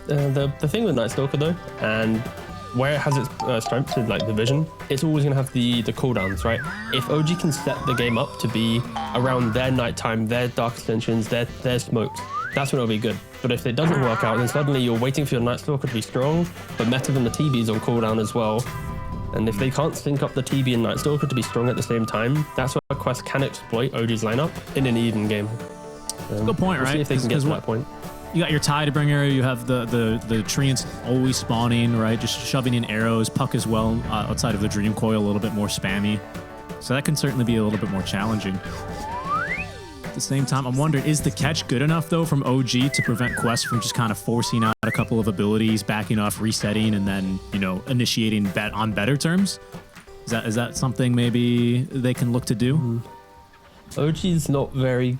The thing with Night Stalker though, and where it has its strengths with like the vision, it's always gonna have the cooldowns, right? If OG can set the game up to be around their nighttime, their dark extensions, their smokes, that's when it'll be good. But if it doesn't work out, then suddenly you're waiting for your Night Stalker to be strong, but Meta and the TB is on cooldown as well. And if they can't sync up the TB and Night Stalker to be strong at the same time, that's where Quest can exploit OG's lineup in an even game. Good point, right? See if they can get to that point. You got your Tidebringer, you have the treants always spawning, right? Just shoving in arrows, Puck as well, outside of the Dream Coil, a little bit more spammy. So that can certainly be a little bit more challenging. At the same time, I'm wondering, is the catch good enough, though, from OG to prevent Quest from just kind of forcing out a couple of abilities, backing off, resetting, and then, you know, initiating bet on better terms? Is that something maybe they can look to do? OG's not very...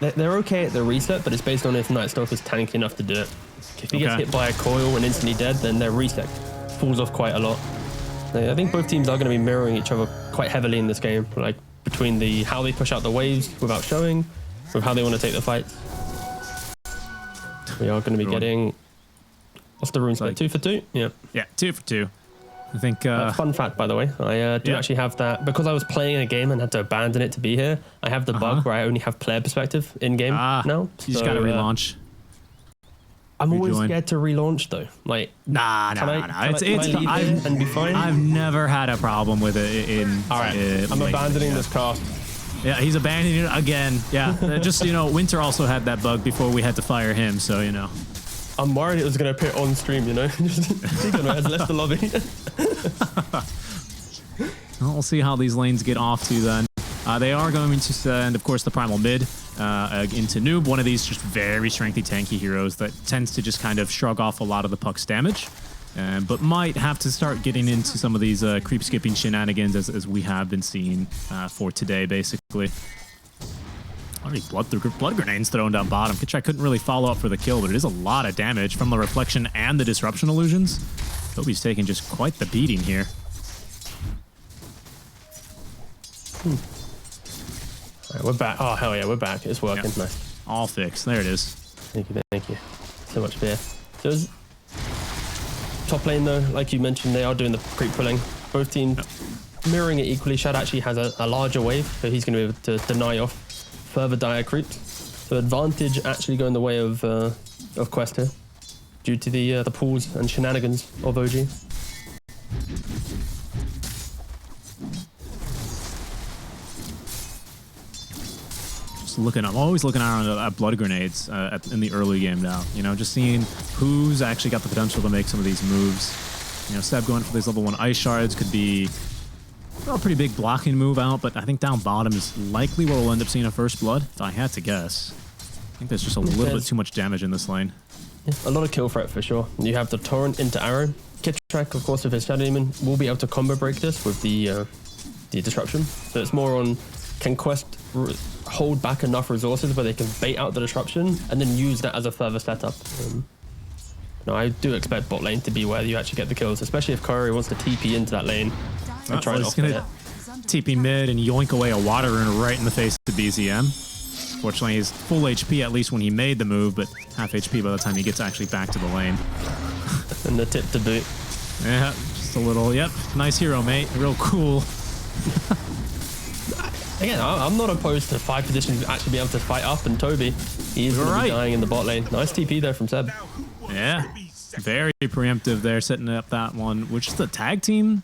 They're okay at the reset, but it's based on if Night Stalker's tanky enough to do it. If he gets hit by a coil and instantly dead, then their reset falls off quite a lot. I think both teams are going to be mirroring each other quite heavily in this game, like between how they push out the waves without showing, with how they want to take the fights. We are going to be getting... What's the rune split? 2 for 2? Yeah. Yeah, 2 for 2. I think... fun fact, by the way, I do actually have that, because I was playing a game and had to abandon it to be here, I have the bug where I only have player perspective in-game now. You just got to relaunch. I'm always scared to relaunch, though. Like, Nah. It's and be fine? I've never had a problem with it in... All right, I'm abandoning this cast. Yeah, he's abandoning it again. Yeah, just, you know, Winter also had that bug before we had to fire him, so, you know. I'm worried it was going to appear on stream, you know? He has left the lobby. Well, we'll see how these lanes get off to then. They are going to send, of course, the Primal mid into Noob, one of these just very strengthy, tanky heroes that tends to just kind of shrug off a lot of the Puck's damage, but might have to start getting into some of these creep-skipping shenanigans as we have been seeing for today, basically. Already blood grenades thrown down bottom. Kitchai couldn't really follow up for the kill, but it is a lot of damage from the reflection and the disruption illusions. Toby's taking just quite the beating here. All right, we're back. Oh, hell yeah, we're back. It's working. Yep. Nice. All fixed. There it is. Thank you. So much fear. So top lane, though, like you mentioned, they are doing the creep pulling. Both teams mirroring it equally. Shad actually has a larger wave, so he's going to be able to deny off further dire creeps. So advantage actually going the way of Quest here, due to the pulls and shenanigans of OG. I'm always looking around at blood grenades in the early game now. You know, just seeing who's actually got the potential to make some of these moves. You know, Seb going for these level 1 ice shards could be a pretty big blocking move out, but I think down bottom is likely where we'll end up seeing a first blood, if I had to guess. I think there's just a little bit too much damage in this lane. Yeah, a lot of kill threat for sure. You have the torrent into arrow. Kittrack, of course, with his Shadow Demon, will be able to combo break this with the disruption. So it's more on, can Quest hold back enough resources where they can bait out the disruption and then use that as a further setup. No, I do expect bot lane to be where you actually get the kills, especially if Curry wants to TP into that lane and try and offset it. TP mid and yoink away a water rune right in the face of BZM. Fortunately, he's full HP at least when he made the move, but half HP by the time he gets actually back to the lane. And the tip to boot. Yeah, just a little, yep, nice hero, mate. Real cool. Again, I'm not opposed to 5 positions actually be able to fight up, and Toby, he is going to be dying in the bot lane. Nice TP there from Seb. Yeah, very preemptive there, setting up that one, which is the tag team.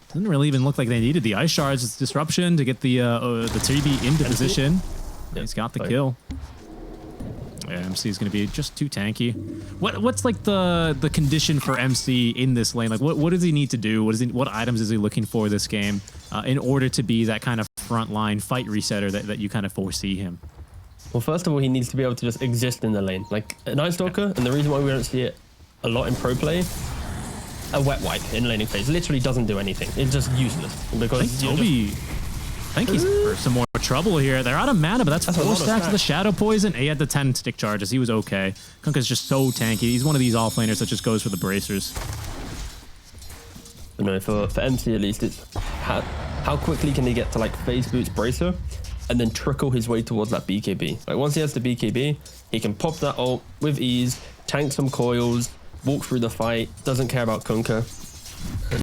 Doesn't really even look like they needed the ice shards. It's disruption to get the TB into position. Yeah, he's got the kill. Yeah, MC is going to be just too tanky. What's like the condition for MC in this lane? Like, what does he need to do? What items is he looking for this game in order to be that kind of frontline fight resetter that you kind of foresee him? Well, first of all, he needs to be able to just exist in the lane. Like Night Stalker, and the reason why we don't see it a lot in pro play, a wet wipe in laning phase literally doesn't do anything. It's just useless. Because I think he's for some more trouble here. They're out of mana, but that's 4 stacks of the Shadow Poison. He had the 10 stick charges. He was okay. Kunkka's just so tanky. He's one of these offlaners that just goes for the bracers. But no, for MC at least, it's how quickly can he get to like phase boots bracer and then trickle his way towards that BKB. Like once he has the BKB, He can pop that ult with ease, tank some coils, walk through the fight, doesn't care about Kunkka.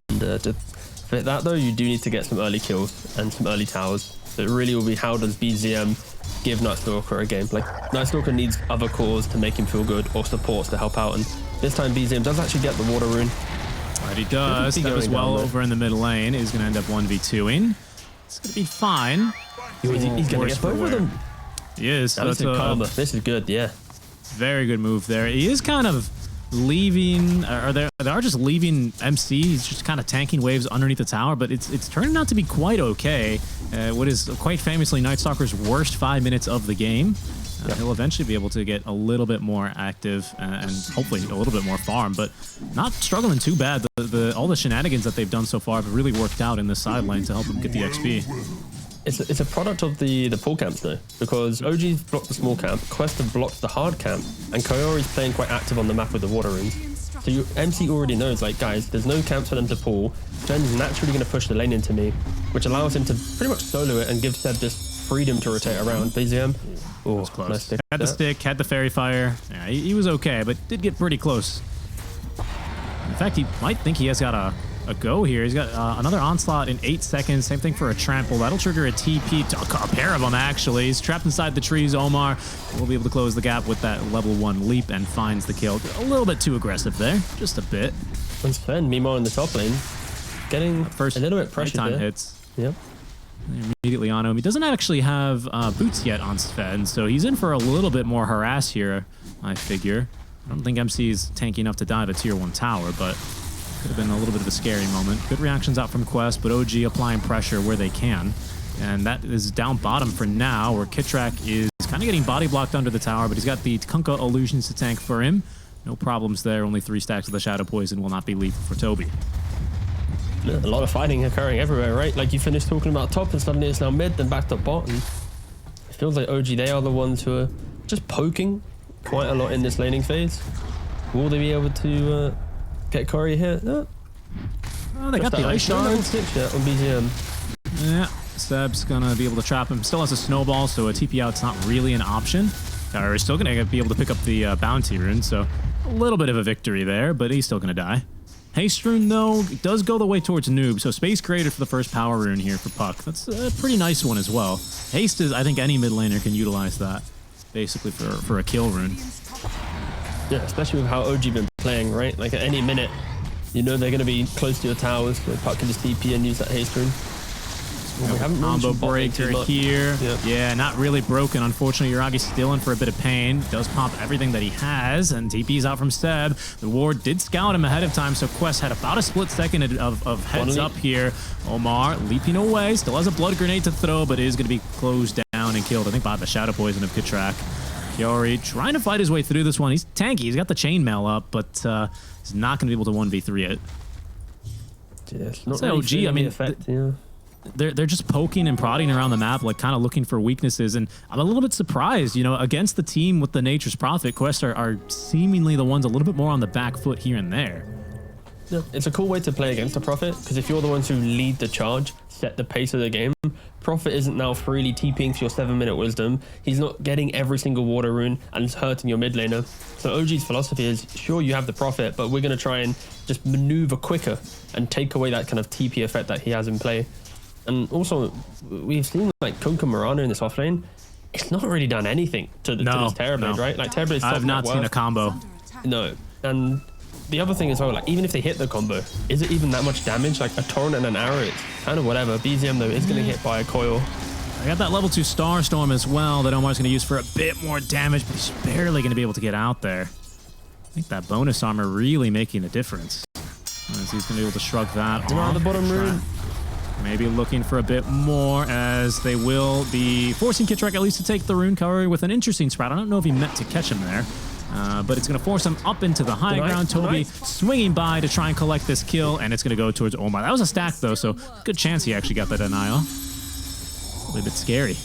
And to fit that though, you do need to get some early kills and some early towers. So it really will be, how does BZM give Nightstalker a game? Like, Nightstalker needs other cores to make him feel good, or supports to help out, and this time BZM does actually get the water rune. Right, he does. That was well over in the mid lane. He's going to end up 1v2ing. It's going to be fine. He's going to get over them. He is. This is good, yeah. Very good move there. He is kind of leaving, or they are just leaving MC. He's just kind of tanking waves underneath the tower, but it's turning out to be quite okay. What is quite famously Nightstalker's worst 5 minutes of the game. He'll eventually be able to get a little bit more active and hopefully a little bit more farm, but not struggling too bad. All the shenanigans that they've done so far have really worked out in the side lane to help him get the XP. It's a product of the pull camps though, because OG's blocked the small camp, Quest have blocked the hard camp, and Koyori's playing quite active on the map with the water runes. So MC already knows, like, guys, there's no camps for them to pull. Jen's naturally going to push the lane into me, which allows him to pretty much solo it and give Seb just freedom to rotate around. BZM, oh, close. Nice stick. Had the stick, had the fairy fire. Yeah, he was okay, but did get pretty close. In fact, he might think he has got a go here. He's got another onslaught in 8 seconds. Same thing for a trample. That'll trigger a TP. A pair of them, actually. He's trapped inside the trees. Omar will be able to close the gap with that level 1 leap and finds the kill. A little bit too aggressive there. Just a bit. And Sven, Mimo in the top lane, getting first a little bit pressured time there. hits. Yep. Immediately on him. He doesn't actually have boots yet on Sven, so he's in for a little bit more harass here, I figure. I don't think MC is tanky enough to dive a tier 1 tower, but could have been a little bit of a scary moment. Good reactions out from Quest, but OG applying pressure where they can. And that is down bottom for now, where Kitrak is kind of getting body blocked under the tower, but he's got the Kunkka illusions to tank for him. No problems there. Only 3 stacks of the Shadow Poison will not be lethal for Toby. A lot of fighting occurring everywhere, right? Like, you finished talking about top and suddenly it's now mid, then back to bottom. It feels like OG, they are the ones who are just poking quite a lot in this laning phase. Will they be able to get Corey here? No. Oh, they got the ice shard on BZM. Yeah, Seb's gonna be able to trap him. Still has a snowball, so a TP out's not really an option. Kyra's still gonna be able to pick up the bounty rune, so a little bit of a victory there, but he's still gonna die. Haste rune, though, does go the way towards Noob, so space created for the first power rune here for Puck. That's a pretty nice one as well. Haste is, I think any mid laner can utilize that, basically for a kill rune. Yeah, especially with how OG been playing, right? Like, at any minute, you know they're going to be close to your towers, so Puck can just TP and use that haste rune. We haven't combo breaker here. Yep. Yeah, not really broken. Unfortunately, Yuragi's still in for a bit of pain. Does pop everything that he has, and TP's out from Seb. The ward did scout him ahead of time, so Quest had about a split second of heads up here. Omar leaping away, still has a blood grenade to throw, but is going to be closed down and killed, I think, by the Shadow Poison of Kitrak. Kiori trying to fight his way through this one. He's tanky. He's got the chainmail up, but he's not going to be able to 1v3 it. Yeah, it's not really OG, I mean, effect, yeah. They're just poking and prodding around the map, like kind of looking for weaknesses. And I'm a little bit surprised, you know, against the team with the Nature's Prophet, Quest are seemingly the ones a little bit more on the back foot here and there. Yeah, it's a cool way to play against the Prophet, because if you're the ones who lead the charge, set the pace of the game, Prophet isn't now freely TPing for your 7-minute wisdom. He's not getting every single water rune and it's hurting your mid laner. So OG's philosophy is, sure, you have the Prophet, but we're going to try and just maneuver quicker and take away that kind of TP effect that he has in play. And also, we've seen like Kunkka Mirana in this offlane. It's not really done anything to this Terrorblade, right? Like, Terrorblade's I've not seen a combo. No. And the other thing as well, like, even if they hit the combo, is it even that much damage? Like, a torrent and an arrow, it's kind of whatever. BZM, though, is going to hit by a coil. I got that level 2 Star Storm as well that Omar's going to use for a bit more damage, but he's barely going to be able to get out there. I think that bonus armor really making a difference. As he's going to be able to shrug that off. The bottom rune. Maybe looking for a bit more, as they will be forcing Kitrak at least to take the rune cover with an interesting sprout. I don't know if he meant to catch him there. But it's going to force him up into the high ground. Toby swinging by to try and collect this kill, and it's going to go towards Omar. That was a stack, though, so good chance he actually got the denial. A little bit scary.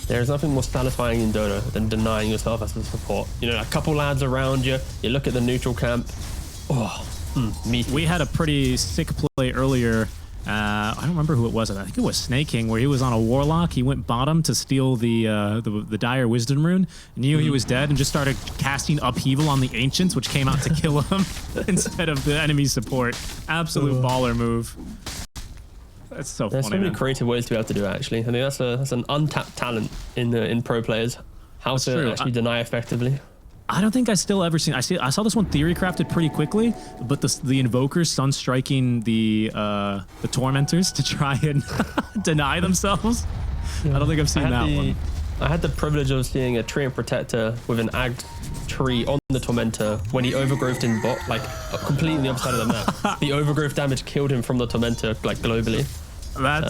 There's nothing more satisfying in Dota than denying yourself as a support. You know, a couple lads around you, you look at the neutral camp. Oh, meaty. We had a pretty sick play earlier I don't remember who it was. I think it was Snake King, where he was on a Warlock. He went bottom to steal the Dire Wisdom Rune, knew he was dead, and just started casting Upheaval on the Ancients, which came out to kill him instead of the enemy support. Absolute baller move. That's so funny. There's so many man. creative ways to be able to do it, actually. I think that's an untapped talent in pro players. How That's to true. actually deny effectively. I don't think I still ever seen. I saw this one theory crafted pretty quickly, but the invokers sun striking the tormentors to try and deny themselves. I don't think I've seen that one. I had the privilege of seeing a Tree and Protector with an Agged tree on the Tormentor when he overgrowthed in bot, like completely on the other side of the map. The overgrowth damage killed him from the Tormentor, like globally. I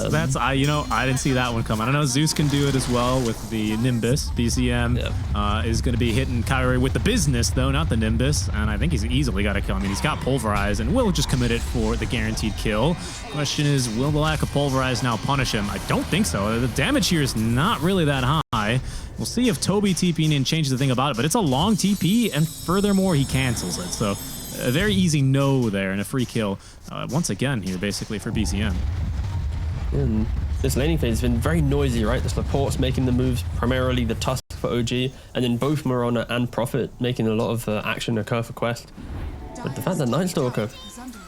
didn't see that one coming. I know Zeus can do it as well with the Nimbus. BCM is going to be hitting Kyrie with the business though, not the Nimbus, and I think he's easily got a kill. I mean, he's got Pulverize and will just commit it for the guaranteed kill. Question is, will the lack of Pulverize now punish him? I don't think so. The damage here is not really that high. We'll see if Toby TPing in changes the thing about it, but it's a long TP, and furthermore, he cancels it. So a very easy no there and a free kill once again here, basically, for BCM. And this laning phase has been very noisy, right? The support's making the moves, primarily the Tusk for OG, and then both Marona and Prophet making a lot of action occur for Quest. But the fact that Night Stalker,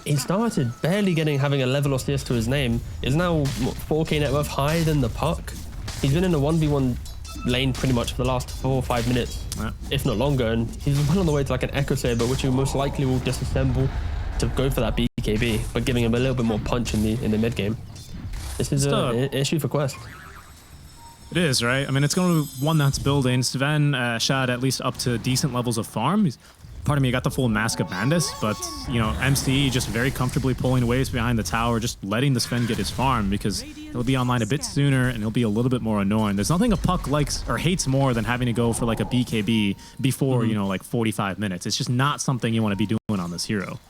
he started barely having a level or CS to his name, is now 4k net worth higher than the Puck. He's been in a 1v1 lane pretty much for the last 4 or 5 minutes, if not longer, and he's well on the way to like an Echo Saber, which he most likely will disassemble to go for that BKB, but giving him a little bit more punch in the mid game. This is an issue for Quest. It is, right? I mean, it's going to be one that's building. Sven shot at least up to decent levels of farm. Pardon me, got the full Mask of Bandus, but, you know, MC just very comfortably pulling waves behind the tower, just letting the Sven get his farm, because he'll be online a bit sooner and he'll be a little bit more annoying. There's nothing a Puck likes or hates more than having to go for like a BKB before, you know, like 45 minutes. It's just not something you want to be doing on this hero.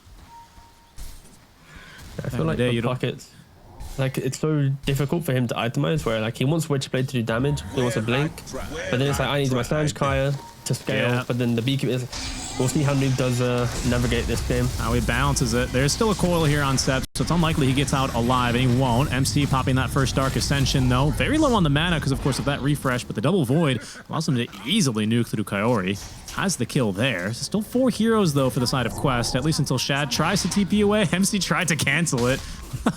I feel like the Puck, it's so difficult for him to itemize, where like he wants Witchblade to do damage, he wants a blink, but then it's like I need my Slange Kaya to scale, but then the BKB is, we'll see how Noob does navigate this game. How he balances it. There's still a coil here on Seb, so it's unlikely he gets out alive, and he won't. MC popping that first Dark Ascension though. Very low on the mana because of course of that refresh, but the double void allows him to easily nuke through Kaori. Has the kill there. Still 4 heroes though for the side of Quest, at least until Shad tries to TP away. MC tried to cancel it.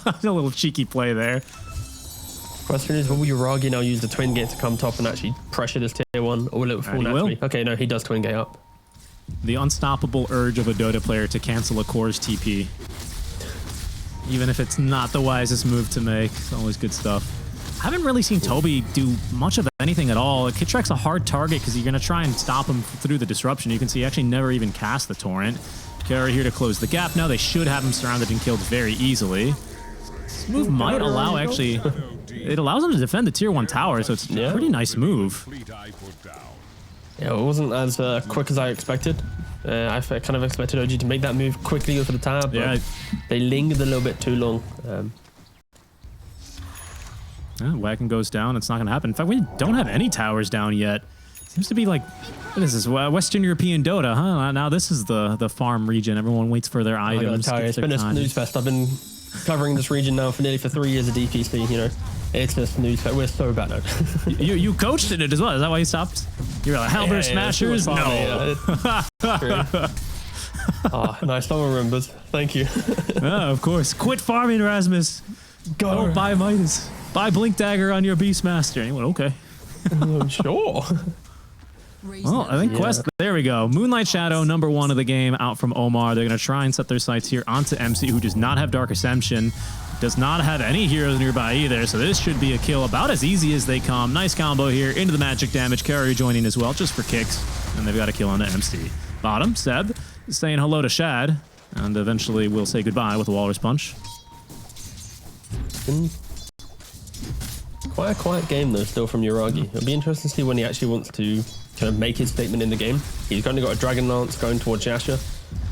A little cheeky play there. Question is, will Uragi now use the Twin Gate to come top and actually pressure this tier 1, or will it fall naturally? Okay, no, he does Twin Gate up. The unstoppable urge of a Dota player to cancel a core's TP. Even if it's not the wisest move to make. It's always good stuff. I haven't really seen Toby do much of anything at all. Kitrak's a hard target because you're going to try and stop him through the disruption. You can see he actually never even cast the Torrent. Kara here to close the gap. Now they should have him surrounded and killed very easily. This move might allow actually... It allows him to defend the tier 1 tower, so it's a pretty nice move. Yeah, it wasn't as quick as I expected. I kind of expected OG to make that move quickly, go for the tab, but they lingered a little bit too long. Wagon goes down. It's not going to happen. In fact, we don't have any towers down yet. Seems to be like, what is this? Western European Dota, huh? Now this is the farm region. Everyone waits for their items. It's been a snooze fest. I've been covering this region now for nearly 3 years of DPC, you know. It's a snooze fest. We're so bad now. you coached in it as well. Is that why you stopped? You're like, Halberd Smashers? No. Nice. Someone remembers. Thank you. Of course. Quit farming, Rasmus. Go buy Midas. Buy Blink Dagger on your Beastmaster. And he went, okay. Sure. Well, I think Quest, there we go. Moonlight Shadow, number 1 of the game, out from Omar. They're going to try and set their sights here onto MC, who does not have Dark Ascension. Does not have any heroes nearby either, so this should be a kill about as easy as they come. Nice combo here into the magic damage. Carrier joining as well, just for kicks. And they've got a kill on the MC. Bottom, Seb saying hello to Shad. And eventually we'll say goodbye with a Walrus Punch. Quite a quiet game though, still from Uragi. It'll be interesting to see when he actually wants to kind of make his statement in the game. He's currently got a Dragon Lance going towards Yasha.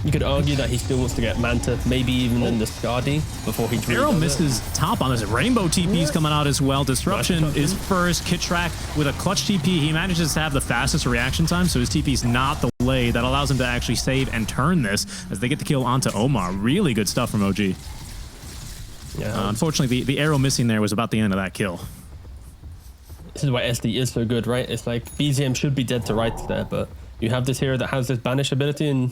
You could argue that he still wants to get Manta, maybe even in the Skadi before he Arrow misses top on this. Rainbow TP's coming out as well. Disruption is first. Kitrak with a clutch TP. He manages to have the fastest reaction time, so his TP's not delayed. That allows him to actually save and turn this as they get the kill onto Omar. Really good stuff from OG. Yeah. Unfortunately, the arrow missing there was about the end of that kill. This is why SD is so good, right? It's like BZM should be dead to rights there, but you have this hero that has this banish ability and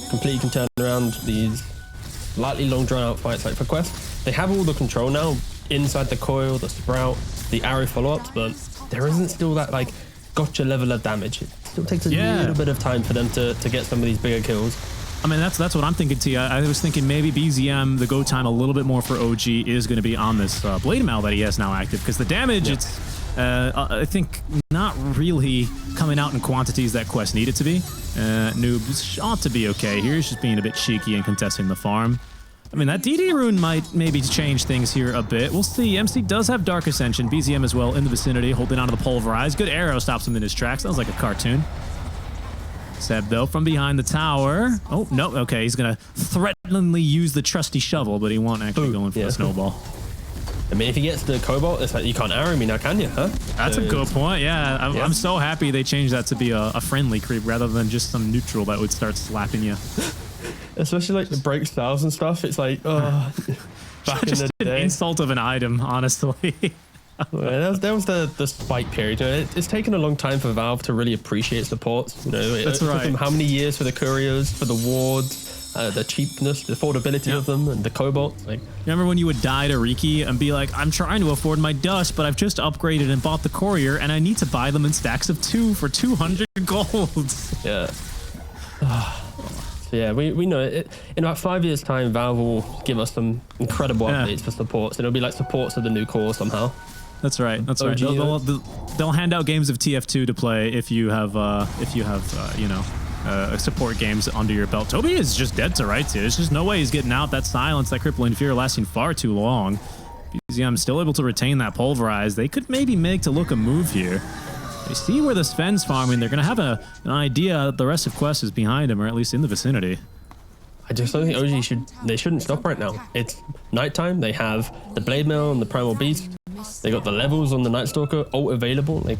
completely can turn around these slightly long drawn out fights. Like for Quest, they have all the control now inside the coil, the sprout, the arrow follow-ups, but there isn't still that like gotcha level of damage. It still takes a little bit of time for them to get some of these bigger kills. I mean, that's what I'm thinking, T. I was thinking maybe BZM, the go time a little bit more for OG is going to be on this Blade Mail that he has now active, because the damage, it's, I think, not really coming out in quantities that Quest needed to be. Noob ought to be okay here. He's just being a bit cheeky and contesting the farm. I mean, that DD rune might maybe change things here a bit. We'll see. MC does have Dark Ascension. BZM as well in the vicinity, holding onto the Pulverize. Good arrow stops him in his tracks. Sounds like a cartoon. Seb, though, from behind the tower. Oh, no. Okay, he's going to threateningly use the trusty shovel, but he won't actually go in for the snowball. I mean, if he gets the Cobalt, it's like, you can't arrow me now, can you? Huh? That's a good point. Yeah, I'm so happy they changed that to be a friendly creep rather than just some neutral that would start slapping you. Especially like the break styles and stuff. It's like, back just in the day. An insult of an item, honestly. Well, that was the spike period. It's taken a long time for Valve to really appreciate supports. It took them how many years for the couriers, for the wards, the cheapness, the affordability of them, and the Cobalt. Like, remember when you would die to Riki and be like, I'm trying to afford my dust, but I've just upgraded and bought the courier, and I need to buy them in stacks of 2 for 200 golds. Yeah. So yeah, we know it. In about 5 years' time, Valve will give us some incredible updates for supports, and it'll be like supports of the new core somehow. That's right. That's right. They'll hand out games of TF2 to play if you have support games under your belt. Toby is just dead to rights here. There's just no way he's getting out. That silence, that crippling fear lasting far too long. BZM still able to retain that Pulverize. They could maybe make to look a move here. They see where the Sven's farming. They're going to have an idea that the rest of Quest is behind him, or at least in the vicinity. I just don't think OG shouldn't stop right now. It's nighttime. They have the Blade Mail and the Primal Beast. They got the levels on the Night Stalker all available. Like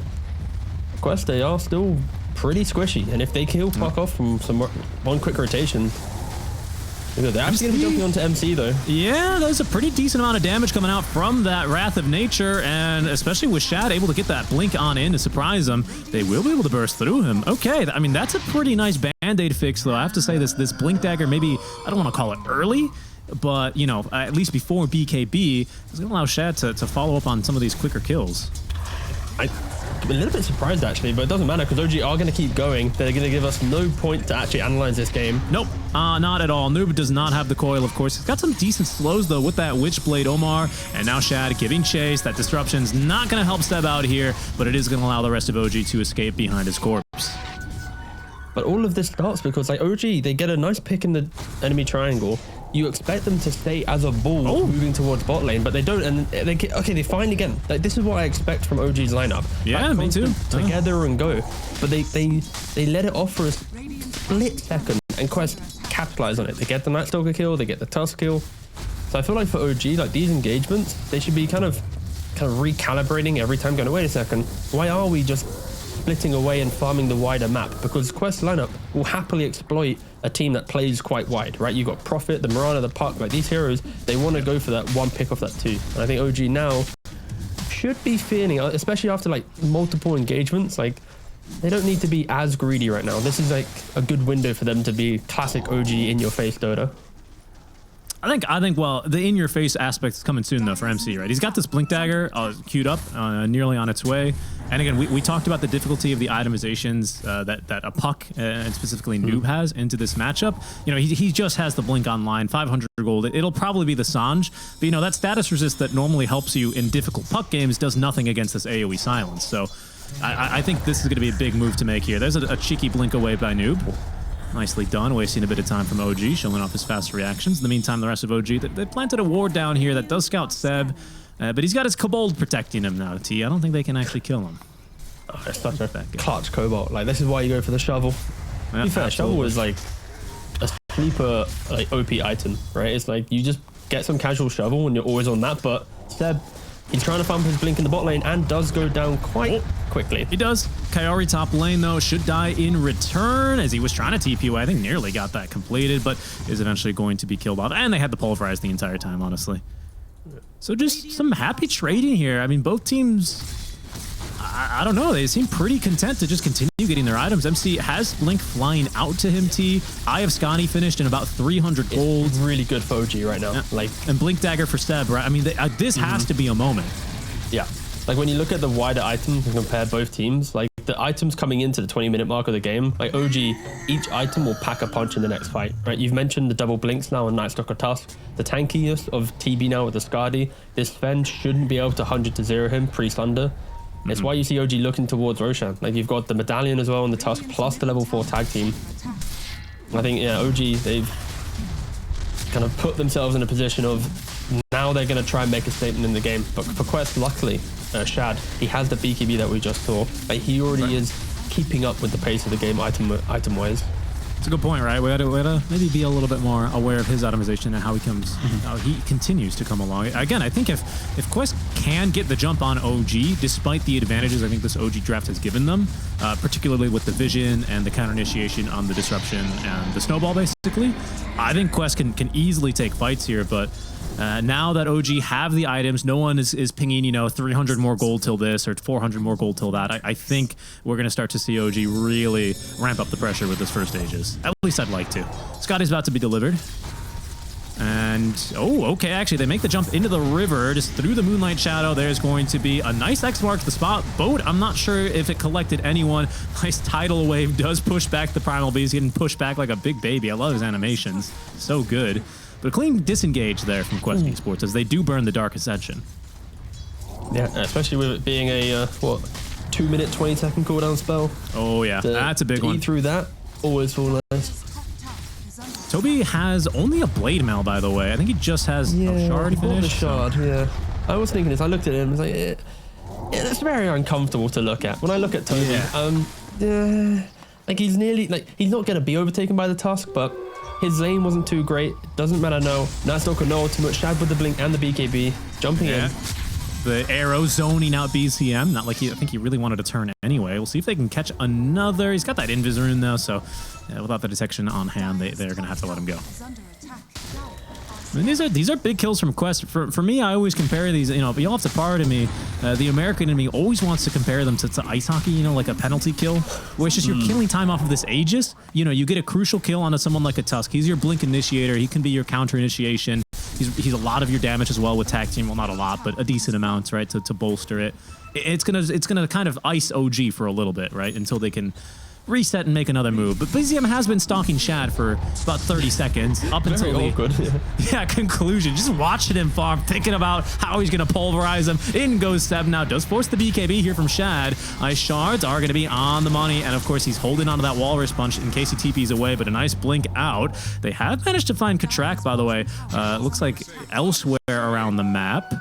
Quest, they are still pretty squishy, and if they kill Puck off from one quick rotation, they're actually going to be jumping onto MC though. Yeah, there's a pretty decent amount of damage coming out from that Wrath of Nature, and especially with Shad able to get that blink on in to surprise them, they will be able to burst through him. Okay, I mean, that's a pretty nice band-aid fix though. I have to say this blink dagger, maybe, I don't want to call it early, but, you know, at least before BKB, it's going to allow Shad to follow up on some of these quicker kills. I'm a little bit surprised, actually, but it doesn't matter because OG are going to keep going. They're going to give us no point to actually analyze this game. Nope, not at all. Noob does not have the coil, of course. He's got some decent slows, though, with that Witchblade Omar, and now Shad giving chase. That disruption's not going to help Seb out here, but it is going to allow the rest of OG to escape behind his corpse. But all of this starts because, like, OG, they get a nice pick in the enemy triangle. You expect them to stay as a ball moving towards bot lane, but they don't, and they find again. Like, this is what I expect from OG's lineup. Yeah, like, me too. Together and go, but they let it off for a split second, and Quest capitalize on it. They get the Night Stalker kill, they get the Tusk kill. So I feel like for OG, like these engagements, they should be kind of recalibrating every time. Going, wait a second, why are we just splitting away and farming the wider map? Because Quest lineup will happily exploit a team that plays quite wide, right? You've got Prophet, the Mirana, the Puck, like these heroes, they want to go for that one pick off that two. And I think OG now should be feeling, especially after like multiple engagements, like they don't need to be as greedy right now. This is like a good window for them to be classic OG in your face Dota. I think, well, the in-your-face aspect is coming soon, though, for MC, right? He's got this Blink Dagger queued up, nearly on its way. And again, we talked about the difficulty of the itemizations that a Puck, and specifically Noob, has into this matchup. You know, he just has the Blink online, 500 gold. It'll probably be the Sange. But, you know, that status resist that normally helps you in difficult Puck games does nothing against this AoE silence. So I think this is going to be a big move to make here. There's a cheeky Blink away by Noob. Nicely done, wasting a bit of time from OG, showing off his fast reactions. In the meantime, the rest of OG, they planted a ward down here that does scout Seb, but he's got his Kobold protecting him now, T. I don't think they can actually kill him. Oh, it's such a clutch Cobalt. Like, this is why you go for the shovel. Yeah, to be fair, shovel is like a sleeper, like, OP item, right? It's like you just get some casual shovel when you're always on that, but Seb, he's trying to farm his blink in the bot lane and does go down quite quickly. He does. Coyote top lane, though, should die in return as he was trying to TP away. I think nearly got that completed, but is eventually going to be killed off. And they had the Pulverize the entire time, honestly. So just some happy trading here. I mean, both teams, I don't know, they seem pretty content to just continue getting their items. MC has Blink flying out to him, T. Eye of Scotty finished in about 300 gold. It's really good for OG right now. Like, and Blink Dagger for Seb, right? I mean, this has to be a moment. Yeah. Like when you look at the wider items and compare both teams, like the items coming into the 20-minute mark of the game, like OG, each item will pack a punch in the next fight, right? You've mentioned the double blinks now on Nightstalker Tusk, the tankiness of TB now with the Skadi. This Sven shouldn't be able to 100 to 0 him pre-Sunder. It's why you see OG looking towards Roshan. Like you've got the medallion as well on the Tusk, plus the level 4 tag team. I think, yeah, OG, they've kind of put themselves in a position of now they're going to try and make a statement in the game. But for Quest, luckily, Shad, he has the BKB that we just saw. Like he already is keeping up with the pace of the game item-wise. It's a good point, right? We had to maybe be a little bit more aware of his itemization and how he continues to come along. Again, I think if Quest can get the jump on OG, despite the advantages I think this OG draft has given them, particularly with the vision and the counter initiation on the disruption and the snowball, basically, I think Quest can easily take fights here. But now that OG have the items, no one is pinging, 300 more gold till this or 400 more gold till that. I think we're going to start to see OG really ramp up the pressure with this first stages. At least I'd like to. Scotty's about to be delivered. And, okay, actually, they make the jump into the river, just through the Moonlight Shadow. There's going to be a nice X mark to the spot. Boat, I'm not sure if it collected anyone. Nice tidal wave does push back the Primal Beast, getting pushed back like a big baby. I love his animations. So good. But a clean disengage there from Quest Esports as they do burn the Dark Ascension. Yeah, especially with it being a, 2-minute, 20-second cooldown spell. Oh, yeah, that's a big one. Through that, always feel nice. Toby has only a Blade Mail, by the way. I think he just has a Shard finish. The Shard, yeah. I was thinking this, I looked at him, I was like, it's very uncomfortable to look at. When I look at Toby, like he's nearly, like, he's not going to be overtaken by the Tusk, but his lane wasn't too great. It doesn't matter now. Nightstalker, no ultimate. Shad with the blink and the BKB. Jumping in. The arrow zoning out BCM. Not like I think he really wanted to turn anyway. We'll see if they can catch another. He's got that Invis rune though, so without the detection on hand, they're going to have to let him go. I mean, these are big kills from Quest. For me, I always compare these, but you'll have to pardon me. The American in me always wants to compare them to ice hockey, like a penalty kill, where it's just you're killing time off of this Aegis. You get a crucial kill onto someone like a Tusk. He's your blink initiator. He can be your counter initiation. He's a lot of your damage as well with tag team. Well, not a lot, but a decent amount, right, to bolster it. It's gonna kind of ice OG for a little bit, right, until they can reset and make another move. But BZM has been stalking Shad for about 30 seconds up until the conclusion. Just watching him farm, thinking about how he's going to pulverize him. In goes Seb now. Does force the BKB here from Shad. Ice shards are going to be on the money. And of course, he's holding onto that Walrus Punch in case he TPs away. But a nice blink out. They have managed to find Katrak, by the way. Looks like elsewhere around the map.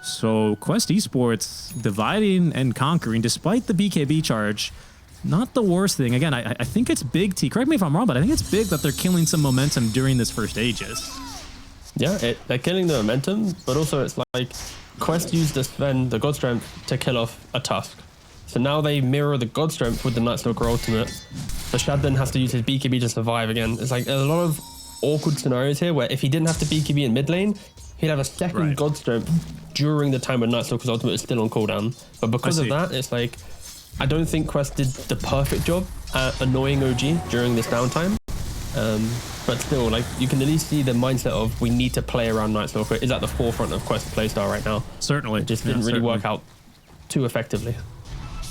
So Quest Esports dividing and conquering despite the BKB charge. Not the worst thing. Again, I think it's big, T. Correct me if I'm wrong, but I think it's big that they're killing some momentum during this first Aegis. Yeah, they're killing the momentum, but also it's like Quest used the Sven, the God Strength, to kill off a Tusk. So now they mirror the God Strength with the Nightstalker ultimate. So Shad then has to use his BKB to survive again. It's like a lot of awkward scenarios here where if he didn't have to BKB in mid lane, he'd have a second God Strength during the time when Nightstalker's ultimate is still on cooldown. But because of that, it's like, I don't think Quest did the perfect job at annoying OG during this downtime. But still, like, you can at least see the mindset of we need to play around Nightstalker is at the forefront of Quest playstyle right now. Certainly. It just didn't really work out too effectively.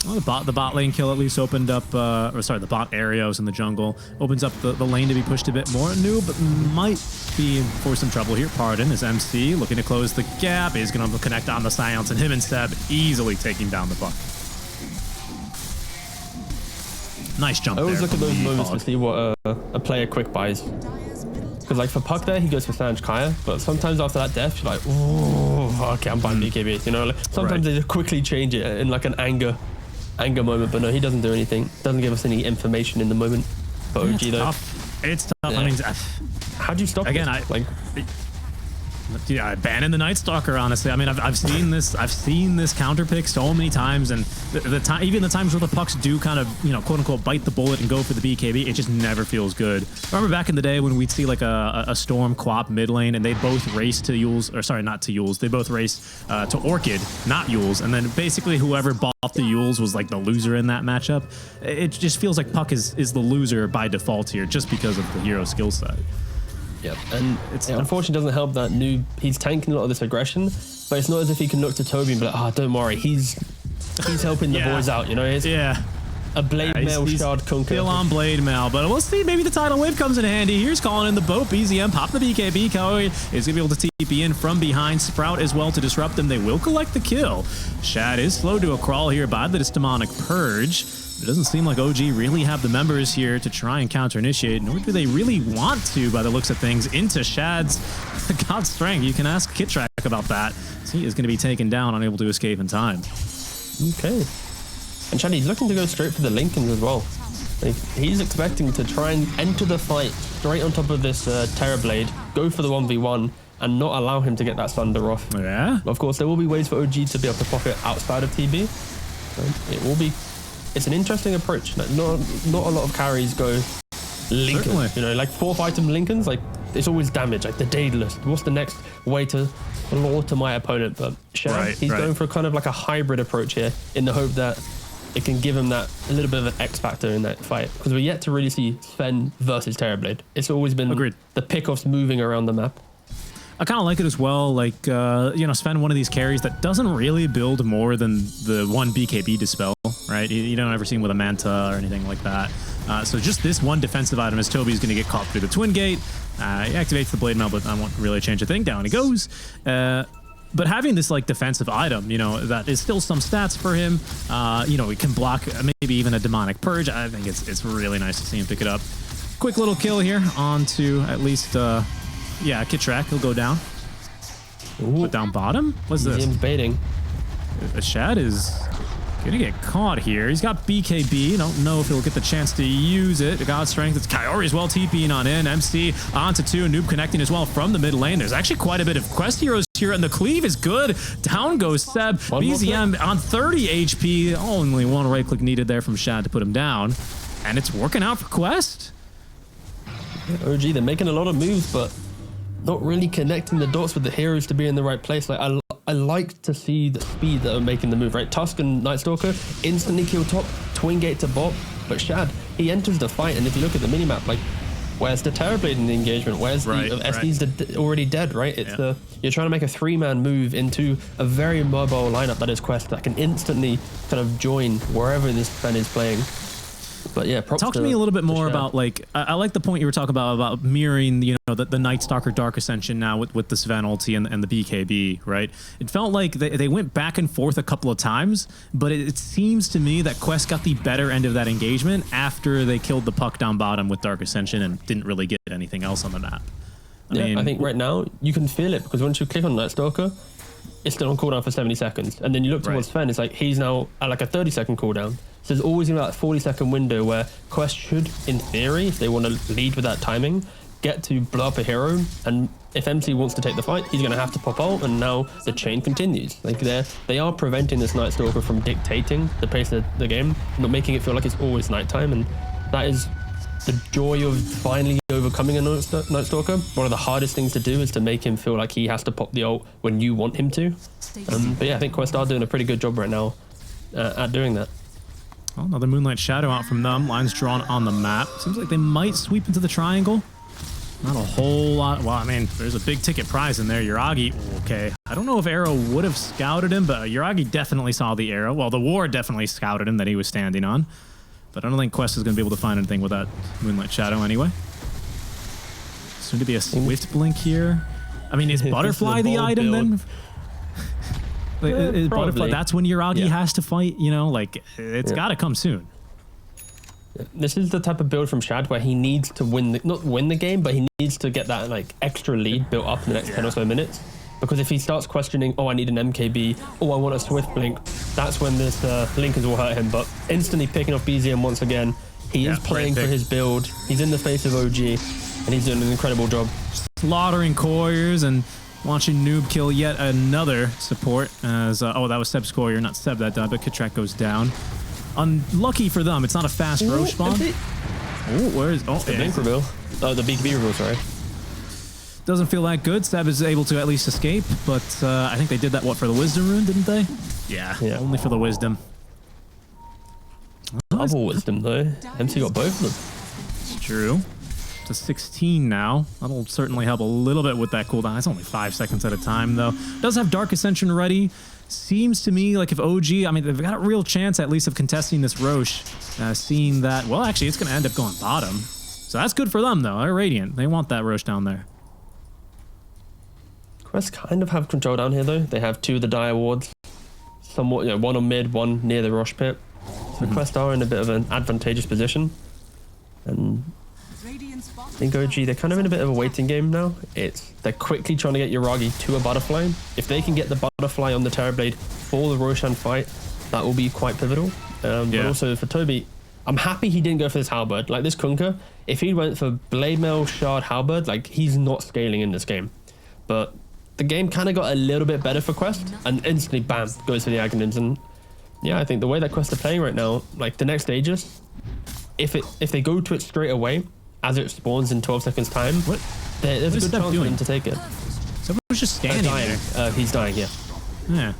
Well, the bot lane kill at least opened up, the bot areas in the jungle opens up the lane to be pushed a bit more. Noob might be for some trouble here. Pardon is MC looking to close the gap. Is going to connect on the silence, and him and Seb easily taking down the buck. Nice jump there. I always look at those moments to see what a player quick buys. Because like for Puck there, he goes for Sanj Kaya, but sometimes after that death, you're like, oh, okay, I'm buying BKB. Like sometimes they just quickly change it in like an anger moment, but no, he doesn't do anything. Doesn't give us any information in the moment. For OG though, it's tough. Yeah. I mean, how do you stop again? Yeah, banning the Night Stalker. Honestly, I mean, I've seen this. I've seen this counter pick so many times, and even the times where the pucks do kind of, you know, quote unquote bite the bullet and go for the BKB, it just never feels good. Remember back in the day when we'd see like a Storm Quap mid lane, and they both race to Yules, or sorry, not to Yules. They both race to Orchid, not Yules, and then basically whoever bought the Yules was like the loser in that matchup. It just feels like Puck is the loser by default here, just because of the hero skill set. Yep, and it unfortunately doesn't help that Noob, he's tanking a lot of this aggression, but it's not as if he can look to Toby and be like, oh, don't worry, he's helping the boys out, you know? He's a Blade Mail Shard Kunker. Still on Blade Mail, but we'll see, maybe the Tidal Wave comes in handy. Here's calling in the boat, BZM, pop the BKB, Cowboy is going to be able to TP in from behind, Sprout as well to disrupt them. They will collect the kill. Shad is slow to a crawl here by the Demonic Purge. It doesn't seem like OG really have the members here to try and counter-initiate, nor do they really want to by the looks of things, into Shad's God Strength. You can ask Kittrack about that. He is going to be taken down, unable to escape in time. Okay. And Shad, he's looking to go straight for the Lincolns as well. Like, he's expecting to try and enter the fight straight on top of this Terrorblade, go for the 1v1, and not allow him to get that Thunder off. Yeah. Of course, there will be ways for OG to be able to profit outside of TB. So it will be... It's an interesting approach. Like, not a lot of carries go Lincoln. Certainly. You know, like 4th item Lincolns, like it's always damage, like the Daedalus. What's the next way to slaughter my opponent? But Shad, he's going for kind of like a hybrid approach here in the hope that it can give him that a little bit of an X factor in that fight. Because we're yet to really see Sven versus Terrorblade. It's always been the pickoffs moving around the map. I kind of like it as well. Like, you know, Sven, one of these carries that doesn't really build more than the one BKB dispel, right? You don't ever see him with a Manta or anything like that. So just this one defensive item as Toby's going to get caught through the Twin Gate. He activates the Blade Mail, but I won't really change a thing. Down he goes. But having this like defensive item, you know, that is still some stats for him. You know, it can block maybe even a Demonic Purge. I think it's really nice to see him pick it up. Quick little kill here onto at least... yeah, Kittrack, he'll go down. Ooh. But down bottom? What's this? He's baiting. Shad is gonna get caught here. He's got BKB. Don't know if he'll get the chance to use it. God Strength. It's Kyori as well, TPing on in. MC onto 2. Noob connecting as well from the mid lane. There's actually quite a bit of quest heroes here, and the cleave is good. Down goes Seb. BZM on 30 HP. Only one right click needed there from Shad to put him down. And it's working out for Quest. Yeah, OG, they're making a lot of moves, but not really connecting the dots with the heroes to be in the right place. Like I like to see the speed that are making the move, right? Tusk and Night Stalker instantly kill top, Twin Gate to bot, but Shad, he enters the fight, and if you look at the minimap, like, where's the Terrorblade in the engagement? Where's the SD's already dead, right? It's you're trying to make a 3-man move into a very mobile lineup that is Quest that can instantly kind of join wherever this fan is playing. But yeah, talk to me a little bit more about, like, I like the point you were talking about mirroring, you know, the Night Stalker Dark Ascension now with the Sven ulti and the BKB, right? It felt like they went back and forth a couple of times, but it seems to me that Quest got the better end of that engagement after they killed the Puck down bottom with Dark Ascension and didn't really get anything else on the map. I mean, I think right now you can feel it, because once you click on Night Stalker, it's still on cooldown for 70 seconds. And then you look towards Sven, it's like he's now at like a 30-second cooldown. So there's always gonna be that 40-second window where Quest should, in theory, if they want to lead with that timing, get to blow up a hero. And if MC wants to take the fight, he's gonna have to pop out, and now the chain continues. Like they are preventing this Night Stalker from dictating the pace of the game, not making it feel like it's always nighttime. And that is the joy of finally overcoming a Night Stalker. One of the hardest things to do is to make him feel like he has to pop the ult when you want him to. But yeah, I think Quest are doing a pretty good job right now at doing that. Well, another Moonlight Shadow out from them. Lines drawn on the map. Seems like they might sweep into the triangle. Not a whole lot. Well, I mean, there's a big ticket prize in there. Yuragi, okay. I don't know if Arrow would have scouted him, but Yuragi definitely saw the arrow. Well, the War definitely scouted him that he was standing on. But I don't think Quest is going to be able to find anything with that Moonlight Shadow anyway. Soon to be a Swift Blink here. I mean, is Butterfly the item then? Is Butterfly, that's when Yuragi has to fight, you know? Like, it's got to come soon. This is the type of build from Shad where he needs to win, not win the game, but he needs to get that like extra lead built up in the next 10 or so minutes. Because if he starts questioning, oh, I need an MKB, oh, I want a Swift Blink, that's when this Linkers will hurt him. But instantly picking off BZM once again, he is playing for his build. He's in the face of OG, and he's doing an incredible job. Slaughtering couriers, and Watching Noob kill yet another support as, oh, that was Seb's courier, not Seb that died, but Kitrak goes down. Unlucky for them, it's not a fast Roche spawn. Oh, where is, oh, the blink reveal. Oh, the BKB reveal, sorry. Doesn't feel that good. Seb is able to at least escape, but I think they did that, what, for the wisdom rune, didn't they? Yeah, only for the wisdom. Double wisdom, though. MC got both of them. It's true. To 16 now. That'll certainly help a little bit with that cooldown. It's only 5 seconds at a time, though. Does have Dark Ascension ready. Seems to me like if OG, I mean, they've got a real chance at least of contesting this Roche, seeing that, well, actually, it's going to end up going bottom. So that's good for them, though. They're Radiant. They want that Roche down there. Quest kind of have control down here, though. They have 2 of the dire wards. Somewhat, you know, one on mid, one near the Roche pit. So Quest are in a bit of an advantageous position. And I think OG, they're kind of in a bit of a waiting game now. They're quickly trying to get Yuragi to a butterfly. If they can get the butterfly on the Terrorblade for the Roshan fight, that will be quite pivotal. But also for Toby, I'm happy he didn't go for this halberd. Like this Kunkka, if he went for Blade Mail, Shard, halberd, like he's not scaling in this game. But the game kind of got a little bit better for Quest, and instantly, bam, goes for the Aghanims. And yeah, I think the way that Quest are playing right now, like the next Aegis, if they go to it straight away, as it spawns in 12 seconds time, there's a good chance for them to take it. Someone's just standing there. He's dying, yeah. Yeah.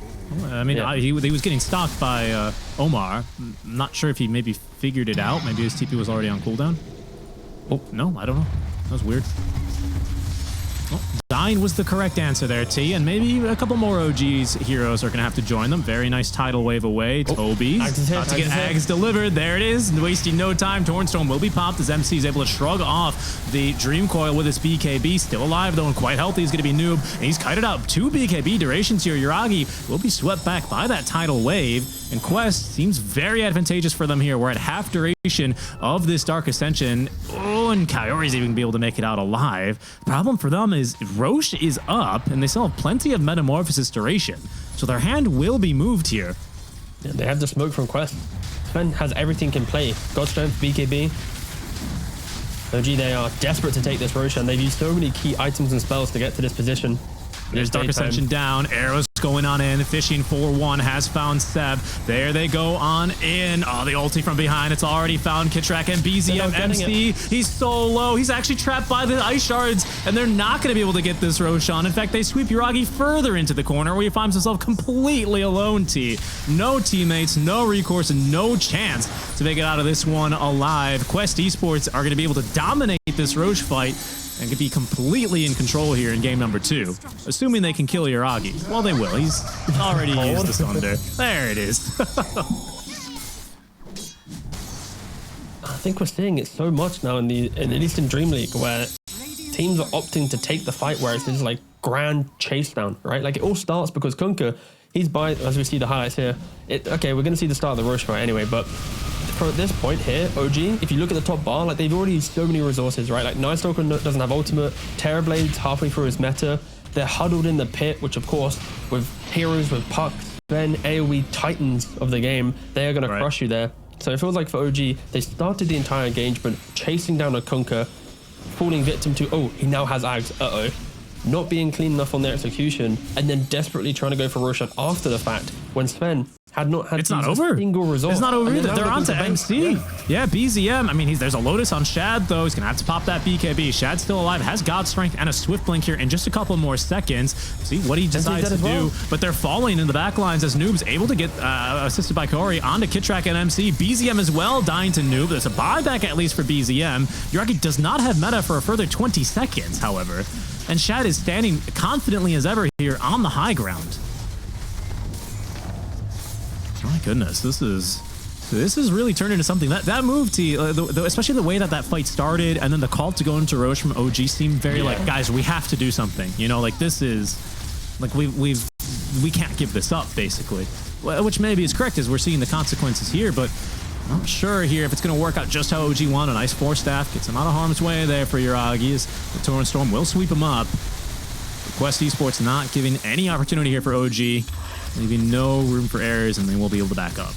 I mean, he was getting stalked by Omar. I'm not sure if he maybe figured it out. Maybe his TP was already on cooldown. Oh, no, I don't know. That was weird. Well, dying was the correct answer there, T, and maybe a couple more OG's heroes are going to have to join them. Very nice tidal wave away. Toby's about to get Ags delivered. There it is. Wasting no time. Tornstorm will be popped as MC is able to shrug off the Dream Coil with his BKB. Still alive, though, and quite healthy. He's going to be Noob, and he's kited out 2 BKB durations here. Yuragi will be swept back by that tidal wave, and Quest seems very advantageous for them here. We're at half duration of this Dark Ascension. Oh, and Kaori's even going to be able to make it out alive. The problem for them is Roche is up, and they still have plenty of Metamorphosis duration. So their hand will be moved here. Yeah, they have the smoke from Quest. Sven has everything in play. God Strength, BKB. OG, they are desperate to take this Roshan. They've used so many key items and spells to get to this position. There's Dark Ascension down. Arrows going on in. Fishing for one has found Seb. There they go on in. Oh, the ulti from behind. It's already found Kitrak and BZM MC. He's so low. He's actually trapped by the ice shards, and they're not going to be able to get this Roshan. In fact, they sweep Yuragi further into the corner where he finds himself completely alone, T. No teammates, no recourse, and no chance to make it out of this one alive. Quest Esports are going to be able to dominate this Roche fight and could be completely in control here in game number 2, assuming they can kill Yuragi. Well, they will. He's already used the Thunder. There it is. I think we're seeing it so much now at least in DreamLeague, where teams are opting to take the fight where it's this like grand chase down, right? Like it all starts because Kunkka, he's by, as we see the highlights here. Okay, we're going to see the start of the Roche fight anyway, but at this point here, OG, if you look at the top bar, like they've already used so many resources, right? Like Night Stalker doesn't have ultimate, Terrorblade's halfway through his meta, they're huddled in the pit, which of course, with heroes, with pucks, then AoE titans of the game, they are going to crush you there. So it feels like for OG, they started the entire engagement chasing down a Kunkka, falling victim to, oh, he now has Ags, not being clean enough on their execution, and then desperately trying to go for Roshan after the fact, when Sven had not had a single result. It's not over either. They're on to MC. Yeah, BZM. I mean, there's a Lotus on Shad, though. He's going to have to pop that BKB. Shad's still alive, has God Strength and a Swift Blink here in just a couple more seconds. See what he decides to do. But they're falling in the back lines as Noob's able to get assisted by Kaori onto Kitrak and MC. BZM as well, dying to Noob. There's a buyback at least for BZM. Yuragi does not have meta for a further 20 seconds, however. And Shad is standing confidently as ever here on the high ground. My goodness, this is really turned into something. That move, T, especially the way that fight started, and then the call to go into Roche from OG seemed very like, guys, we have to do something. You know, like this is like we can't give this up, basically. Which maybe is correct as we're seeing the consequences here, but I'm not sure here if it's going to work out just how OG wanted. A nice force staff gets him out of harm's way there for Yuragi. The Torrent Storm will sweep him up. Quest Esports not giving any opportunity here for OG, leaving no room for errors, and they will be able to back up.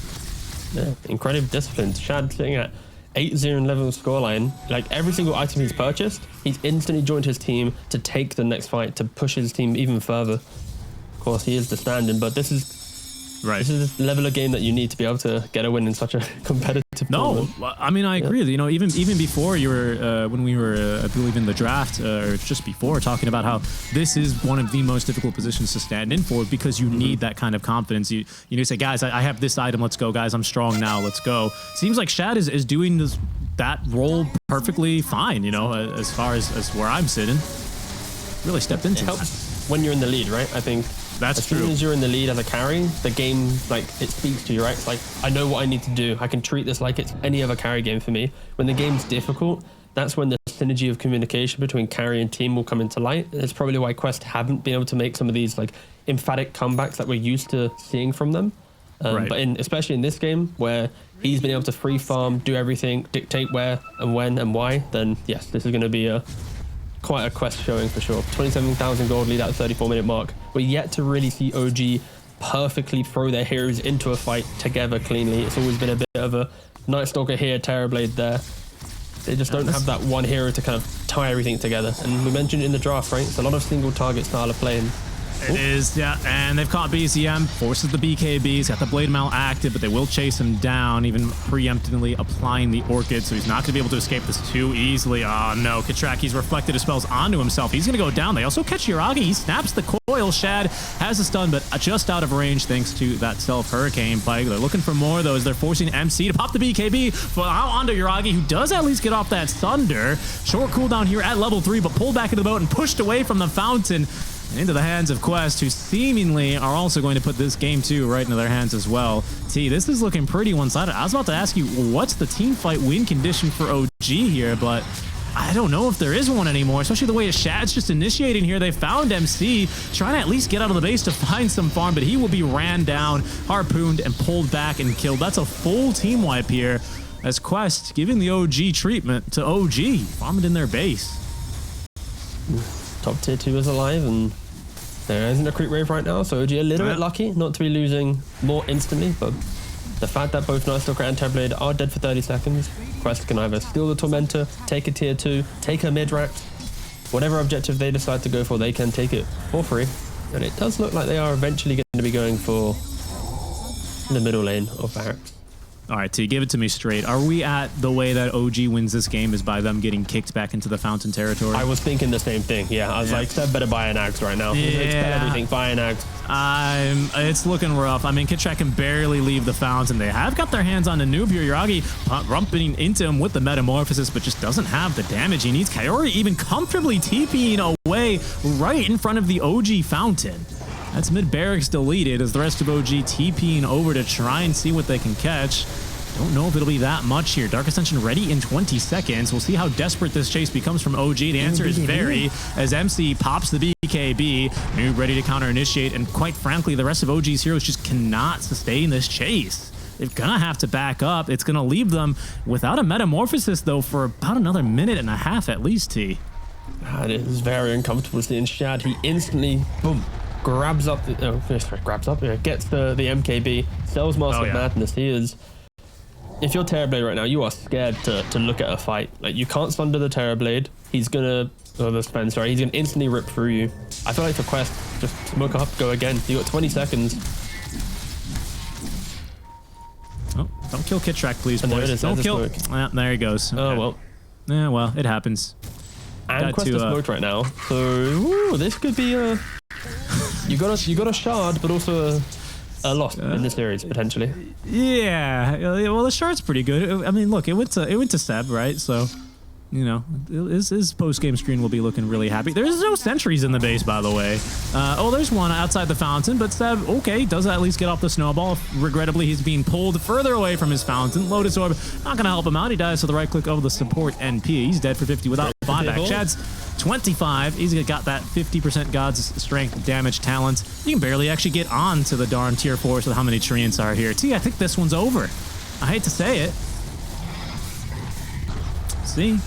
Yeah, incredible discipline. Shad sitting at 8-0 level scoreline. Like every single item he's purchased, he's instantly joined his team to take the next fight, to push his team even further. Of course, he is the stand-in, but this is the level of game that you need to be able to get a win in such a competitive tournament. I mean, I agree. You know, even before you were, when we were, I believe in the draft, or just before, talking about how this is one of the most difficult positions to stand in for because you need that kind of confidence. You say, guys, I have this item. Let's go, guys. I'm strong now. Let's go. Seems like Shad is doing that role perfectly fine. You know, as far as where I'm sitting, really stepped into it. Helps when you're in the lead, right? I think. That's true. As soon as you're in the lead as a carry, the game, like, it speaks to you, right? It's like, I know what I need to do. I can treat this like it's any other carry game for me. When the game's difficult, that's when the synergy of communication between carry and team will come into light. It's probably why Quest haven't been able to make some of these, like, emphatic comebacks that we're used to seeing from them. But especially in this game, where he's been able to free farm, do everything, dictate where and when and why, then yes, this is going to be quite a Quest showing for sure. 27,000 gold lead at the 34-minute mark. We're yet to really see OG perfectly throw their heroes into a fight together cleanly. It's always been a bit of a Night Stalker here, Terrorblade there. They just don't have that one hero to kind of tie everything together. And we mentioned in the draft, right? It's a lot of single target style of playing. It is, yeah, and they've caught BZM, forces the BKB, he's got the Blade Mail active, but they will chase him down, even preemptively applying the Orchid, so he's not going to be able to escape this too easily. Oh no, Katraki's reflected his spells onto himself. He's going to go down. They also catch Yuragi. He snaps the coil. Shad has a stun, but just out of range thanks to that self-hurricane bike. They're looking for more, though, as they're forcing MC to pop the BKB out onto Yuragi, who does at least get off that Thunder. Short cooldown here at level 3, but pulled back into the boat and pushed away from the fountain. And into the hands of Quest, who seemingly are also going to put this game too right into their hands as well. T, this is looking pretty one-sided. I was about to ask you, what's the team fight win condition for OG here, but I don't know if there is one anymore, especially the way Shad's just initiating here. They found MC, trying to at least get out of the base to find some farm, but he will be ran down, harpooned, and pulled back and killed. That's a full team wipe here, as Quest giving the OG treatment to OG, farming in their base. Top tier 2 is alive, and there isn't a creep wave right now, so OG a little bit lucky not to be losing more instantly, but the fact that both Night Stalker and Terrorblade are dead for 30 seconds, Quest can either steal the Tormentor, take a tier 2, take a mid-rack, whatever objective they decide to go for, they can take it for free. And it does look like they are eventually going to be going for the middle lane of Barracks. All right, T, give it to me straight. Are we at the way that OG wins this game is by them getting kicked back into the fountain territory? I was thinking the same thing, yeah. I was like, Seb better buy an Axe right now. Expect everything, buy an Axe. It's looking rough. I mean, Kitrak can barely leave the fountain. They have got their hands on the noob here. Yuragi rumping into him with the Metamorphosis, but just doesn't have the damage he needs. Kaori even comfortably TPing away right in front of the OG fountain. That's mid barracks deleted as the rest of OG TPing over to try and see what they can catch. Don't know if it'll be that much here. Dark Ascension ready in 20 seconds. We'll see how desperate this chase becomes from OG. The answer is very, as MC pops the BKB. Noob ready to counter initiate, and quite frankly, the rest of OG's heroes just cannot sustain this chase. They're gonna have to back up. It's gonna leave them without a Metamorphosis, though, for about another minute and a half at least, T. It is very uncomfortable seeing Shad. He instantly, boom, grabs up, gets the MKB, sells Mask of Madness. He is, if you're Terrorblade right now, you are scared to look at a fight. Like, you can't thunder the Terrorblade. He's gonna, he's gonna instantly rip through you. I feel like for Quest, just smoke up, go again. You got 20 seconds. Oh, don't kill Kitrak, please, boys. Don't kill. There he goes. Okay. Oh, well. Yeah, well, it happens. And Quest is smoked right now, so this could be a... you got a shard, but also a loss in this series potentially. Yeah, well, the shard's pretty good. I mean, look, it went to Seb, right? So, you know, his post-game screen will be looking really happy. There's no sentries in the base, by the way. There's one outside the fountain, but Seb, okay, does at least get off the snowball. Regrettably, he's being pulled further away from his fountain. Lotus Orb, not going to help him out. He dies to the right click of the support NP. He's dead for 50 without buyback. Chad's 25. He's got that 50% God's Strength damage talent. You can barely actually get on to the darn tier 4s with how many Treants are here. T, I think this one's over. I hate to say it. See?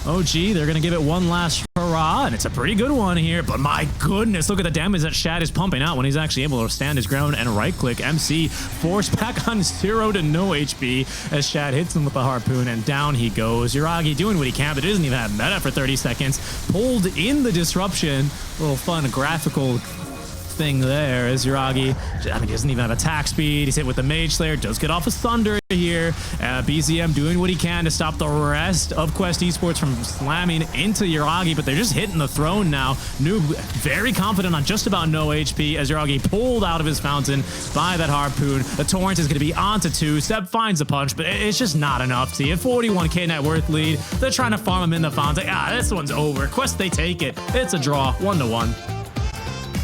OG, they're going to give it one last hurrah draw, and it's a pretty good one here. But my goodness, look at the damage that Shad is pumping out when he's actually able to stand his ground and right-click. MC forced back on 0 to no HP as Shad hits him with the harpoon, and down he goes. Yuragi doing what he can, but it doesn't even have meta for 30 seconds. Pulled in the disruption. A little fun graphical thing there as Yuragi, I mean, he doesn't even have attack speed. He's hit with the Mage Slayer, does get off a Thunder here. BZM doing what he can to stop the rest of Quest Esports from slamming into Yuragi, but they're just hitting the throne now. Noob very confident on just about no HP as Yuragi pulled out of his fountain by that harpoon. The Torrent is going to be onto 2. Seb finds a punch, but it's just not enough. See, a 41k net worth lead. They're trying to farm him in the fountain. This one's over. Quest, they take it. It's a draw, 1-1.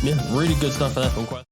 Yeah, really good stuff for that from Quest.